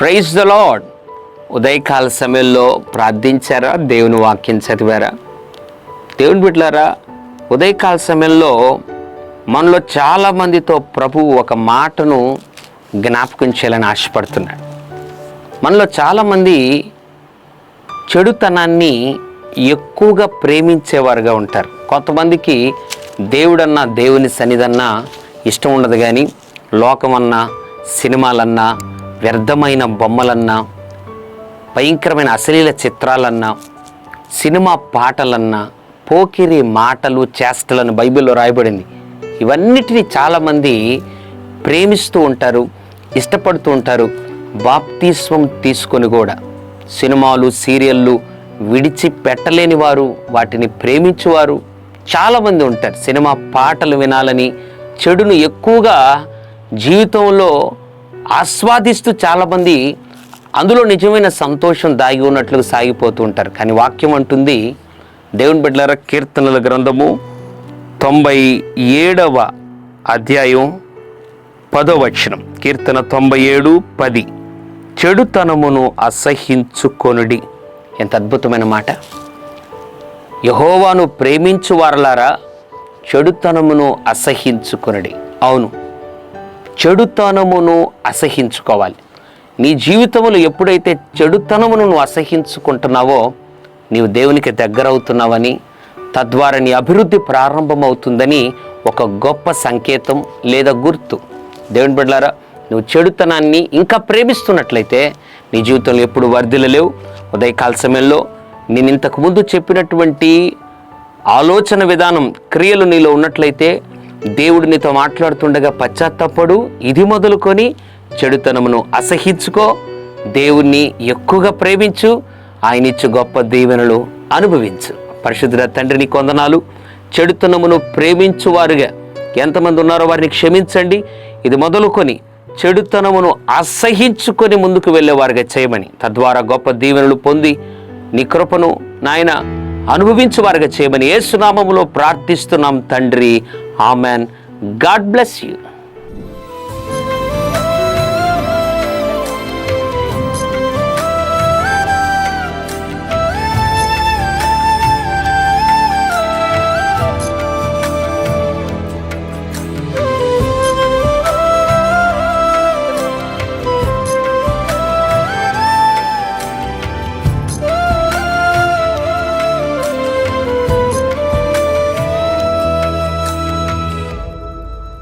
Praise the lord. ఉదయకాల సమయంలో ప్రార్థించారా? దేవుని వాక్యం చదివారా? దేవుని బిడ్డలారా, ఉదయకాల సమయంలో మనలో చాలామందితో ప్రభువు ఒక మాటను జ్ఞాపకం చేయాలని ఆశపడుతున్నాడు. మనలో చాలామంది చెడుతనాన్ని ఎక్కువగా ప్రేమించేవారుగా ఉంటారు. కొంతమందికి దేవుడన్నా దేవుని సన్నిధన్నా ఇష్టం ఉండదు, కానీ లోకమన్నా, సినిమాలన్నా, వ్యర్థమైన బొమ్మలన్నా, భయంకరమైన అశ్లీల చిత్రాలన్నా, సినిమా పాటలన్నా, పోకిరి మాటలు, చేష్టలను బైబిల్లో రాయబడింది. ఇవన్నిటినీ చాలామంది ప్రేమిస్తూ ఉంటారు, ఇష్టపడుతూ ఉంటారు. బాప్తిస్మం తీసుకొని కూడా సినిమాలు, సీరియళ్ళు విడిచిపెట్టలేని వారు, వాటిని ప్రేమించేవారు చాలామంది ఉంటారు. సినిమా పాటలు వినాలని, చెడును ఎక్కువగా జీవితంలో ఆస్వాదిస్తూ చాలామంది అందులో నిజమైన సంతోషం దాగి ఉన్నట్లుగా సాగిపోతూ ఉంటారు. కానీ వాక్యం అంటుంది, దేవుని బిడ్డలారా, కీర్తనల గ్రంథము 97వ అధ్యాయం 10వ వచనం. కీర్తన 97:10. చెడుతనమును అసహ్యించుకొనుడి. ఎంత అద్భుతమైన మాట! యెహోవాను ప్రేమించు వారలారా, చెడుతనమును అసహ్యించుకొనుడి. అవును, చెడుతనమును అసహ్యించుకోవాలి. నీ జీవితంలో ఎప్పుడైతే చెడుతనమును నువ్వు అసహ్యించుకుంటున్నావో, నీవు దేవునికి దగ్గరవుతున్నావని, తద్వారా నీ అభివృద్ధి ప్రారంభమవుతుందని ఒక గొప్ప సంకేతం లేదా గుర్తు. దేవుని బిడ్డలారా, నువ్వు చెడుతనాన్ని ఇంకా ప్రేమిస్తున్నట్లయితే నీ జీవితంలో ఎప్పుడు వర్ధిల్లలేవు. ఉదయకాల సమయంలో నేను ఇంతకుముందు చెప్పినటువంటి ఆలోచన విధానం, క్రియలు నీలో ఉన్నట్లయితే దేవుడు నీతో మాట్లాడుతుండగా పశ్చాత్తాపడు. ఇది మొదలుకొని చెడుతనమును అసహించుకో, దేవుణ్ణి ఎక్కువగా ప్రేమించు, ఆయన ఇచ్చు గొప్ప దీవెనలు అనుభవించు. పరిశుద్ధ తండ్రి, నీ కొందనాలు. చెడుతనమును ప్రేమించువారుగా ఎంతమంది ఉన్నారో వారిని క్షమించండి. ఇది మొదలుకొని చెడుతనమును అసహించుకొని ముందుకు వెళ్ళేవారుగా చేయమని, తద్వారా గొప్ప దీవెనలు పొంది నీ కృపను నాయన అనుభవించువారుగా చేయమని యేసు నామములో ప్రార్థిస్తున్నాం తండ్రి. ఆమెన్. God bless you.